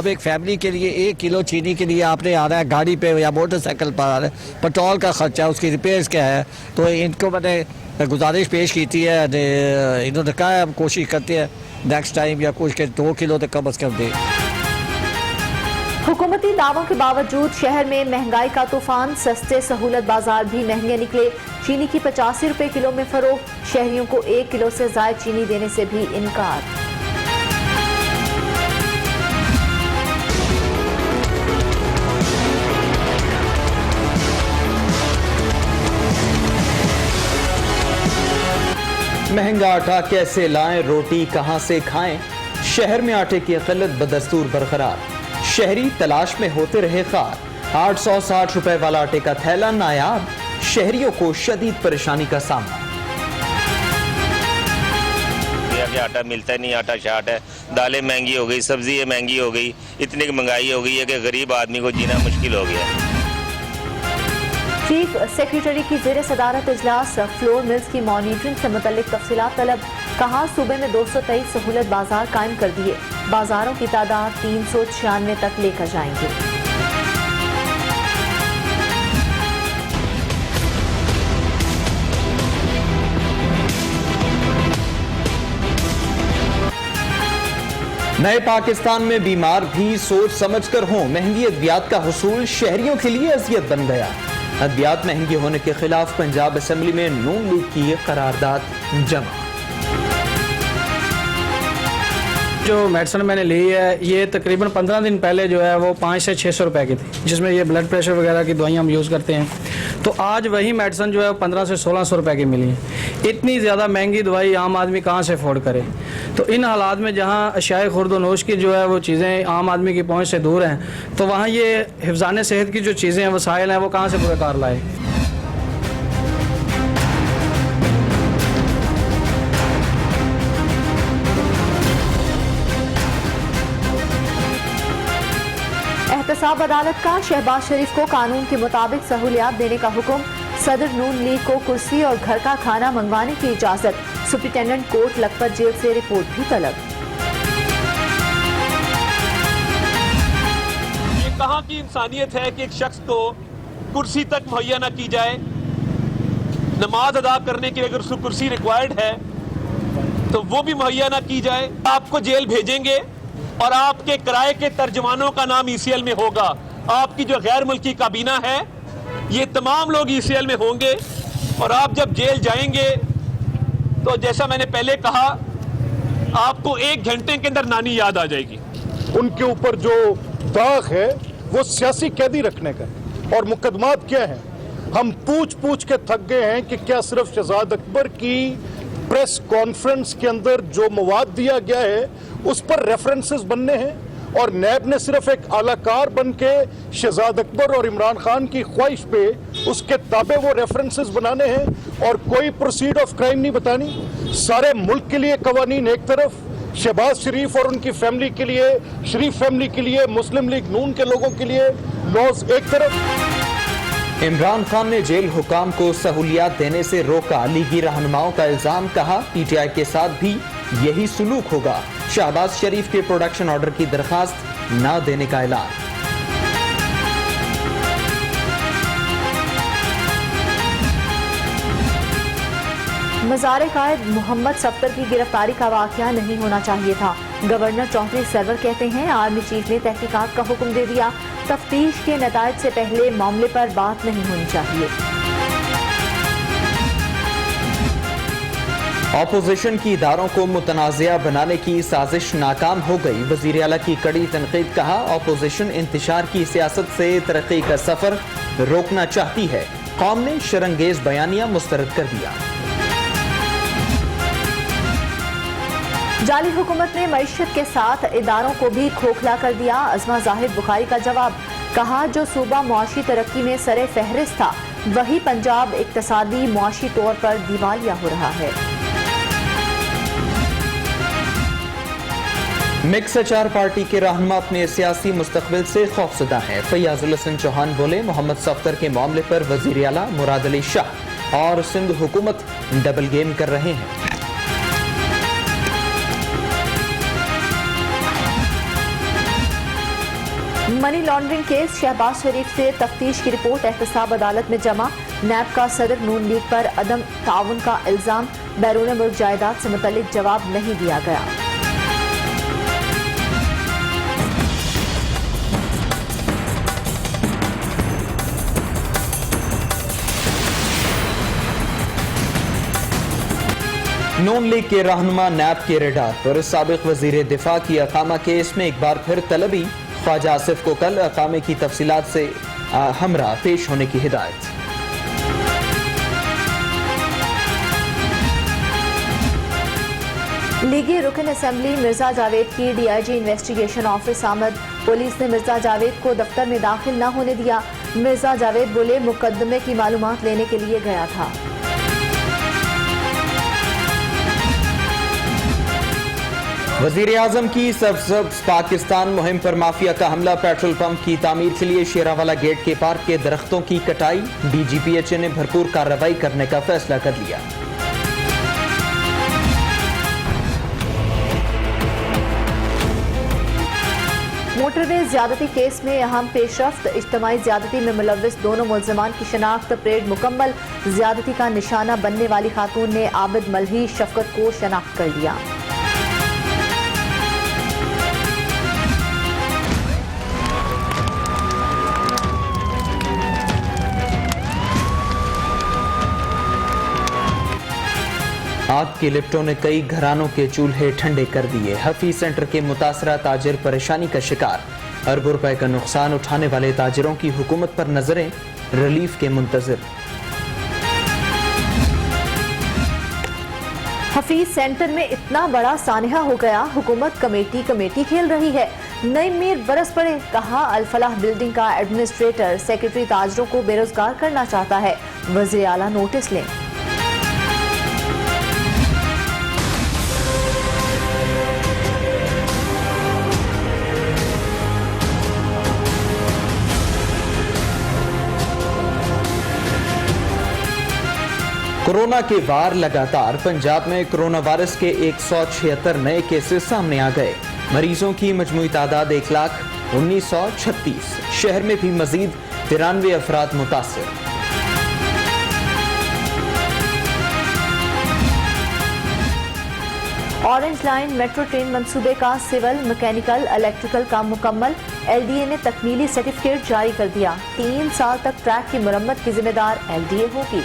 अब एक फैमिली के लिए 1 किलो चीनी के लिए आपने आना है गाड़ी पे या मोटरसाइकिल पर आ रहा है, पेट्रोल का खर्चा, उसकी रिपेयर्स क्या है। तो इनको मैंने गुजारिश पेश की थी है, इन्होंने कहा है हम कोशिश करते हैं नेक्स्ट टाइम या कुछ के 2 किलो तक कम अज़ कम दें। हुकूमती दावों के बावजूद शहर में महंगाई का तूफान, सस्ते सहूलत बाजार भी महंगे निकले। चीनी की 85 रुपए किलो में फरोख्त, शहरियों को 1 किलो से ज़ायद चीनी देने से भी इनकार। महंगा आटा कैसे लाएं, रोटी कहां से खाएं। शहर में आटे की किल्लत बदस्तूर बरकरार, शहरी तलाश में होते रहे खार। 860 रुपए वाला आटे का थैला नायाब, शहरियों को शदीद परेशानी का सामना। आटा मिलता नहीं, आटा शार्ट है, दालें महंगी हो गई, सब्जी महंगी हो गई, इतनी महंगाई हो गई है कि गरीब आदमी को जीना मुश्किल हो गया है। चीफ सेक्रेटरी की ज़ेर सदारत इजलास, फ्लोर मिल्स की मॉनिटरिंग से मुतल्लिक तफसीलात तलब। कहा सूबे में 223 सहूलत बाजार कायम कर दिए, बाजारों की तादाद 396 तक लेकर जाएंगे। नए पाकिस्तान में बीमार भी सोच समझ कर हों, महंगी अद्वियात का हुसूल शहरियों के लिए अजियत बन गया। अद्वियात महंगी होने के खिलाफ पंजाब असेंबली में नून लीग की करारदाद जमा। जो मेडिसिन मैंने ली है ये तकरीबन 15 दिन पहले जो है वो 500 से 600 रुपए की थी, जिसमें ये ब्लड प्रेशर वगैरह की दवाइयाँ हम यूज़ करते हैं। तो आज वही मेडिसिन जो है 1500 से 1600 रुपए की मिली है। इतनी ज़्यादा महंगी दवाई आम आदमी कहाँ से अफोर्ड करे। तो इन हालात में जहाँ अशियाए खुर्द व नोश की जो है वो चीज़ें आम आदमी की पहुँच से दूर हैं, तो वहाँ ये हिफ्ज़ान सेहत की जो चीज़ें हैं, वसाइल हैं, वो कहाँ से पूरे कार लाए। एहतसाब अदालत का शहबाज शरीफ को कानून के मुताबिक सहूलियात देने का हुक्म। सदर नून लीग को कुर्सी और घर का खाना मंगवाने की इजाजत। सुप्रिंटेंडेंट कोर्ट लखपत जेल से रिपोर्ट भी तलब। ये कहाँ की इंसानियत है कि एक शख्स को कुर्सी तक मुहैया न की जाए। नमाज अदा करने के लिए अगर उसको कुर्सी रिक्वायर्ड है तो वो भी मुहैया न की जाए। आपको जेल भेजेंगे और आपके किराए के तर्जमानों का नाम ECL में होगा। आपकी जो गैर मुल्की काबीना है ये तमाम लोग ECL में होंगे और आप जब जेल जाएंगे तो जैसा मैंने पहले कहा, आपको 1 घंटे के अंदर नानी याद आ जाएगी। उनके ऊपर जो दाग है वो सियासी कैदी रखने का है। और मुकदमात क्या है, हम पूछ पूछ के थक गए हैं कि क्या सिर्फ शहजाद अकबर की प्रेस कॉन्फ्रेंस के अंदर जो मवाद दिया गया है उस पर रेफरेंसेस बनने हैं और नैब ने सिर्फ एक आलाकार बन के शहजाद अकबर और इमरान खान की ख्वाहिश पे उसके ताबे वो रेफरेंसेस बनाने हैं और कोई प्रोसीड ऑफ क्राइम नहीं बतानी। सारे मुल्क के लिए कवानीन एक तरफ, शहबाज शरीफ और उनकी फैमिली के लिए, शरीफ फैमिली के लिए, मुस्लिम लीग नून के लोगों के लिए लॉज एक तरफ। इमरान खान ने जेल हुकाम को सहूलियात देने से रोका, लीगी रहनुमाओं का इल्जाम। कहा PTI के साथ भी यही सुलूक होगा। शहबाज शरीफ के प्रोडक्शन ऑर्डर की दरखास्त न देने का ऐलान। मज़ार कायद मोहम्मद सफ्तर की गिरफ्तारी का वाक़या नहीं होना चाहिए था। गवर्नर चौधरी सरवर कहते हैं आर्मी चीफ ने तहकीकात का हुक्म दे दिया। तफ्तीश के नताइज से पहले मामले पर बात नहीं होनी चाहिए। अपोजिशन की इदारों को मुतनाज़िया बनाने की साजिश नाकाम हो गई। वज़ीर आला की कड़ी तनकीद। कहा अपोजिशन इंतशार की सियासत से तरक्की का सफर रोकना चाहती है। कौम ने शरंगेज बयानिया मुस्तरद कर दिया। जाली हुकूमत ने मईशत के साथ इदारों को भी खोखला कर दिया। अज़मा ज़ाहिद बुखारी का जवाब। कहा जो सूबा मुआशी तरक्की में सरे फहरिस्त था वही पंजाब इक्तसादी मुआशी तौर पर दिवालिया हो रहा है। मिक्स अचार पार्टी के रहनुमा अपने सियासी मुस्तकबिल से खौफजदा हैं। फैयाजुल हसन चौहान बोले मोहम्मद सफ्तर के मामले पर वजीर आला मुराद अली शाह और सिंध हुकूमत डबल गेम कर रहे हैं। मनी लॉन्ड्रिंग केस शहबाज शरीफ से तफ्तीश की रिपोर्ट एहतसाब अदालत में जमा। नैब का सदर नून लीग पर अदम ताउन का इल्जाम। बैरून मुल्क जायदाद से मुतल्लिक जवाब नहीं दिया गया। नून लीग के रहनुमा नैब के रेडार पर साबिक वजीर दिफा की अकामा केस में एक बार फिर तलबी। ख्वाजा आसिफ को कल अकामे की तफसीलात से हमरा पेश होने की हिदायत। लीगी रुकन असेंबली मिर्जा जावेद की DIG इन्वेस्टिगेशन ऑफिस आमद। पुलिस ने मिर्जा जावेद को दफ्तर में दाखिल न होने दिया। मिर्जा जावेद बोले मुकदमे की मालूमात लेने के लिए गया था। वजीर आजम की सबसब्ज पाकिस्तान मुहिम पर माफिया का हमला। पेट्रोल पंप की तामीर के लिए शेरावाला गेट के पार्क के दरख्तों की कटाई। DGPH ने भरपूर कार्रवाई करने का फैसला कर लिया। मोटरवे ज्यादती केस में अहम पेशरफ्त। इज्तमाई ज्यादती में मुलव्विस दोनों मुल्ज़िमान की शनाख्त। परेड मुकम्मल। ज्यादती का निशाना बनने वाली खातून ने आबिद मलही शफकत को शनाख्त कर लिया। आग की लिपटों ने कई घरानों के चूल्हे ठंडे कर दिए। हफीज सेंटर के मुतासरा ताजिर परेशानी का शिकार। अरबों रुपए का नुकसान उठाने वाले ताजिरों की हुकूमत पर नजरें। रिलीफ के मुंतजिर। हफीज सेंटर में इतना बड़ा सानहा हो गया, हुकूमत कमेटी खेल रही है। नई मीर बरस पड़े। कहा अल-फलाह बिल्डिंग का एडमिनिस्ट्रेटर सेक्रेटरी ताजरों को बेरोजगार करना चाहता है। वज़ीर आला नोटिस लें। कोरोना के वार लगातार। पंजाब में कोरोना वायरस के 176 नए केसेस सामने आ गए। मरीजों की मजमूई तादाद 1,19,36। शहर में भी मजीद 93 अफराद मुतासिर। ऑरेंज लाइन मेट्रो ट्रेन मंसूबे का सिविल मैकेनिकल इलेक्ट्रिकल काम मुकम्मल। LDA ने तकमीली सर्टिफिकेट जारी कर दिया। 3 साल तक ट्रैक की मरम्मत की जिम्मेदार LDA होगी।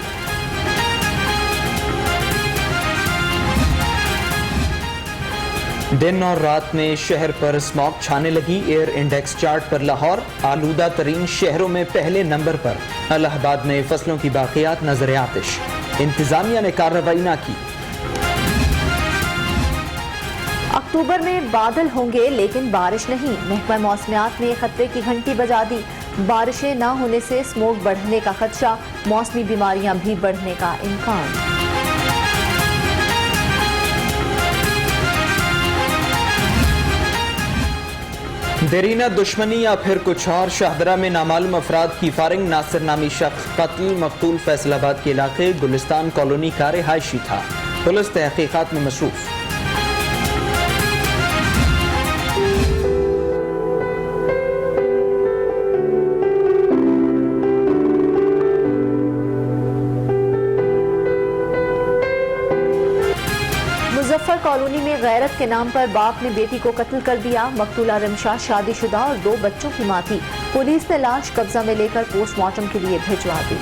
दिन और रात में शहर पर स्मॉग छाने लगी। एयर इंडेक्स चार्ट पर लाहौर आलूदा तरीन शहरों में पहले नंबर पर। इलाहाबाद में फसलों की बाकियात नजर आतिश। इंतजामिया ने कार्रवाई न की। अक्टूबर में बादल होंगे लेकिन बारिश नहीं। महकमा मौसमियात ने खतरे की घंटी बजा दी। बारिशें न होने से स्मोक बढ़ने का खदशा। मौसमी बीमारियां भी बढ़ने का इम्कान। देरीना दुश्मनी या फिर कुछ और। शाहदरा में नामालूम अफराद की फायरिंग। नासिर नामी शख्स कत्ल। मकतूल फैसलाबाद के इलाके गुलिस्तान कॉलोनी का रिहायशी था। पुलिस तहकीकात में मसरूफ। मुजफ्फर कॉलोनी में गैरत के नाम पर बाप ने बेटी को कत्ल कर दिया। मकतूला रमशा शादीशुदा और 2 बच्चों की मां थी। पुलिस ने लाश कब्जा में लेकर पोस्टमार्टम के लिए भिजवा दी।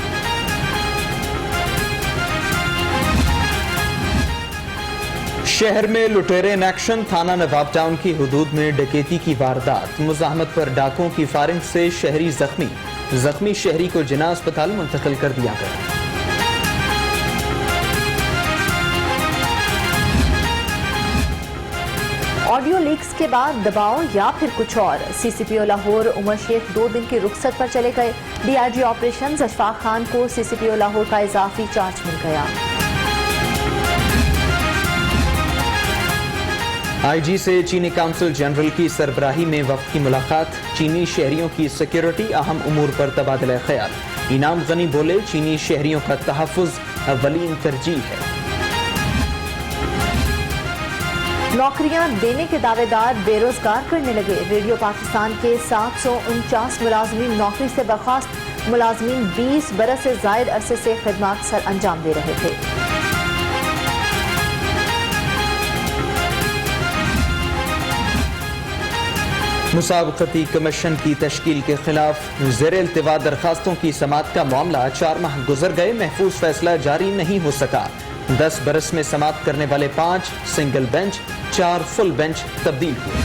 शहर में लुटेरे इन एक्शन। थाना नवाब टाउन की हुदूद में डकैती की वारदात। मुजाहमत पर डाकुओं की फायरिंग से शहरी जख्मी शहरी को जिना अस्पताल मुंतकिल कर दिया गया। ऑडियो लीक्स के बाद दबाव या फिर कुछ और। CCPO लाहौर उमर शेख 2 दिन की रुखसत पर चले गए। DIG ऑपरेशन अशफाक खान को CCPO लाहौर का इजाफी चार्ज मिल गया। IG से चीनी काउंसिल जनरल की सरबराही में वक्त की मुलाकात। चीनी शहरियों की सिक्योरिटी अहम उमूर पर तबादला ख्याल। इनाम गनी बोले चीनी शहरियों का तहफ़्फ़ुज़ अव्वलीन तरजीह है। नौकरियां देने के दावेदार बेरोजगार करने लगे। रेडियो पाकिस्तान के 749 मुलाजमीन नौकरी से बर्खास्त। मुलाजमीन 20 बरस से जायद अरसे से खिदमत सर अंजाम दे रहे थे। मुसाबकती कमीशन की तश्कील के खिलाफ ज़ेर इल्तिवा दरखास्तों की समात का मामला 4 माह गुजर गए, महफूज फैसला जारी नहीं हो सका। 10 बरस में समात करने वाले 5 सिंगल बेंच, 4 फुल बेंच तब्दील हुए।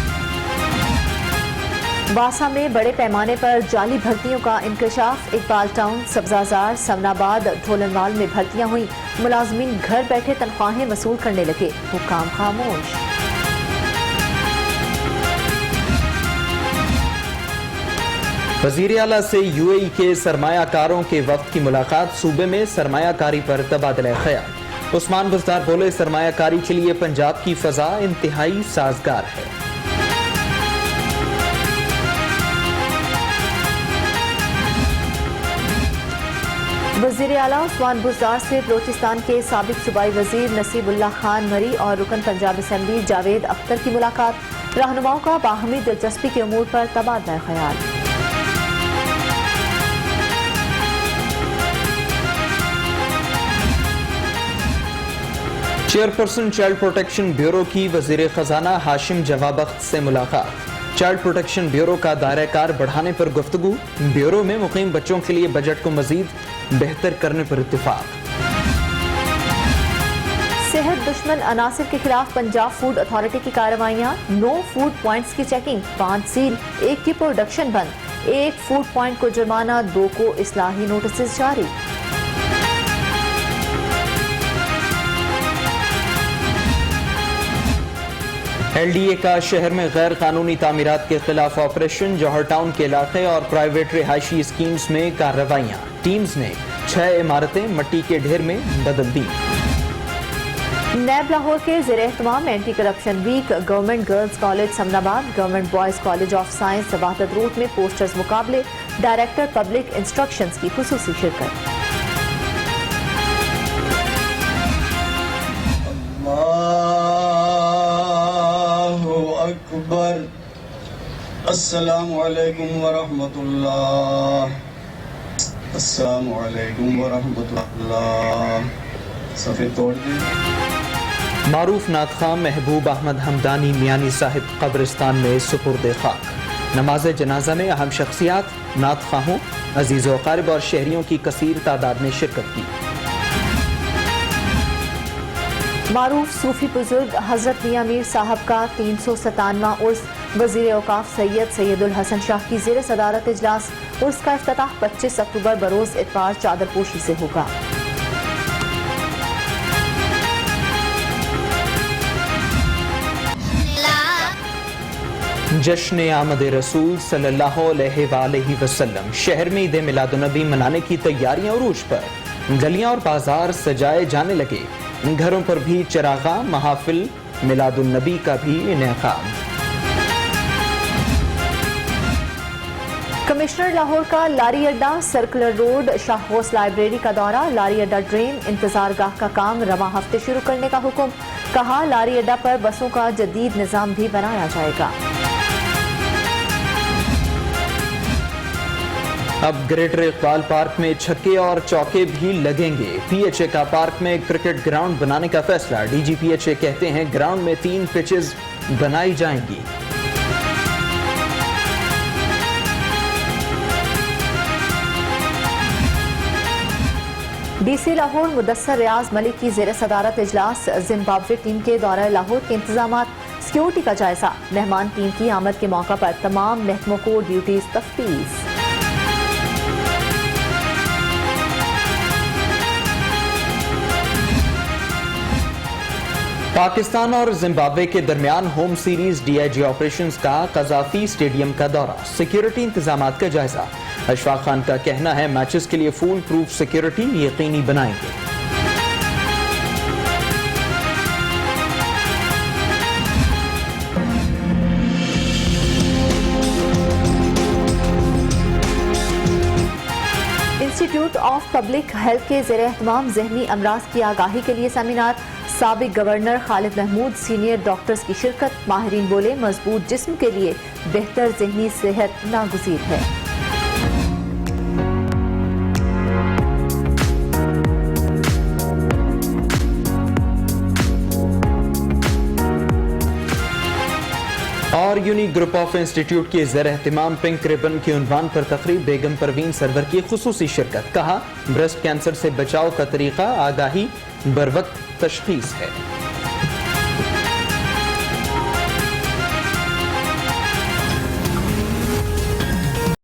वासा में बड़े पैमाने पर जाली भर्तियों का इंकशाफ। इकबाल टाउन, सब्जाजार, समनाबाद, ढोलनवाल में भर्तियां हुई। मुलाजमीन घर बैठे तनख्वाहें वसूल करने लगे। हुक्काम खामोश। वज़ीर आला से UAE के सरमायाकारों के वक्त की मुलाकात। सूबे में सरमायाकारी पर तबादला ख्याल। उस्मान बुज़दार बोले, सरमायाकारी के लिए पंजाब की फ़ज़ा इंतहाई साजगार है। वज़ीर आला उस्मान बुज़दार से बलोचिस्तान के साबिक सूबाई वज़ीर नसीबुल्लाह खान मरी और रुकन पंजाब असम्बली जावेद अख्तर की मुलाकात। रहनुमाओं का बाहमी दिलचस्पी के उमूर पर तबादला ख्याल। चेयरपर्सन चाइल्ड प्रोटेक्शन ब्यूरो की वज़ीर ख़जाना हाशिम जवाबख्त से मुलाकात। चाइल्ड प्रोटेक्शन ब्यूरो का दायरा-कार बढ़ाने पर गुफ्तगू। ब्यूरो में मुकीम बच्चों के लिए बजट को मजीद बेहतर करने पर इत्तिफाक। सेहत दुश्मन अनासिर के खिलाफ पंजाब फूड अथॉरिटी की कार्रवाइयां। 9 फूड पॉइंट्स की चेकिंग, 5 सील, 1 की प्रोडक्शन बंद। 1 फूड पॉइंट को जुर्माना, 2 को इस्लाही नोटिस जारी। LDA का शहर में गैर कानूनी तामीरात के खिलाफ ऑपरेशन। जौहर टाउन के इलाके और प्राइवेट रिहायशी स्कीम्स में कार्रवाइयां। टीम्स ने 6 इमारतें मट्टी के ढेर में बदल दी। नैब लाहौर के ज़ेर एहतमाम anti corruption week. Government girls college Samanabad, government boys college of science Wahdat route में पोस्टर्स मुकाबले। डायरेक्टर पब्लिक इंस्ट्रक्शंस की खुसूसी शिरकत। अकबर। अस्सलामु अलैकुम वरहमतुल्लाह। अस्सलामु अलैकुम वरहमतुल्लाह। सफ़ेद तोड़ दें। मारूफ नात खां महबूब अहमद हमदानी मियानी साहिब कब्रिस्तान में सुपुर्द खाक। नमाज जनाजा में अहम शख्सियात, नात खाहों, अजीज़ व अकारिब और शहरियों की कसीर तादाद ने शिरकत की। मारूफ सूफी बुजुर्ग हजरत मियां मीर साहब का 397वां उर्स। वज़ीर औकाफ सैयदुल हसन शाह की ज़ेर सदारत इजलास। उर्स का इफ्तिताह 25 अक्टूबर बरोज़ इतवार चादरपोशी से होगा। जश्न आमद रसूल सल्लल्लाहु अलैहि वसल्लम। शहर में ईद मिलादुन्नबी मनाने की तैयारियां उरूज पर। गलियां और बाजार सजाए जाने लगे। घरों पर भी चरागा, महाफिल मिलादुन्नबी का भी इनेकाम। कमिश्नर लाहौर का लारी अड्डा, सर्कुलर रोड, शाहगोस लाइब्रेरी का दौरा। लारी अड्डा ड्रेन इंतजार गाह का काम रवां हफ्ते शुरू करने का हुक्म। कहा, लारी अड्डा पर बसों का जदीद निजाम भी बनाया जाएगा। अब ग्रेटर इकबाल पार्क में छक्के और चौके भी लगेंगे। PHA का पार्क में क्रिकेट ग्राउंड बनाने का फैसला। DGPHA कहते हैं ग्राउंड में 3 पिचेस बनाई जाएंगी। DC लाहौर मुदस्सर रियाज मलिक की ज़ेर सदारत इजलास। जिम्बाब्वे टीम के दौरा लाहौर के इंतजामात, सिक्योरिटी का जायजा। मेहमान टीम की आमद के मौका पर तमाम महकमों को ड्यूटीज तफ्तीश। पाकिस्तान और जिम्बाब्वे के दरमियान होम सीरीज DIG ऑपरेशंस का कजाफी स्टेडियम का दौरा। सिक्योरिटी इंतजामात का जायजा। अशफाक खान का कहना है मैचेस के लिए फुल प्रूफ सिक्योरिटी यकीनी बनाएंगे। इंस्टीट्यूट ऑफ पब्लिक हेल्थ के ज़ेर एहतमाम ज़हनी अमराज की आगाही के लिए सेमिनार। साबिक governor Khalid Mahmood senior doctors की शिरकत। माहिरीन बोले मजबूत जिस्म के लिए बेहतर ज़हनी सेहत नागुज़ीर है। और यूनिक ग्रुप ऑफ इंस्टीट्यूट की ज़र एहतिमाम पिंक रिबन के उन्वान पर तकरीब बेगम परवीन सरवर की खुसूसी शिरकत। कहा ब्रेस्ट कैंसर से बचाव का तरीका आगाही बरवक्त तशखीस है।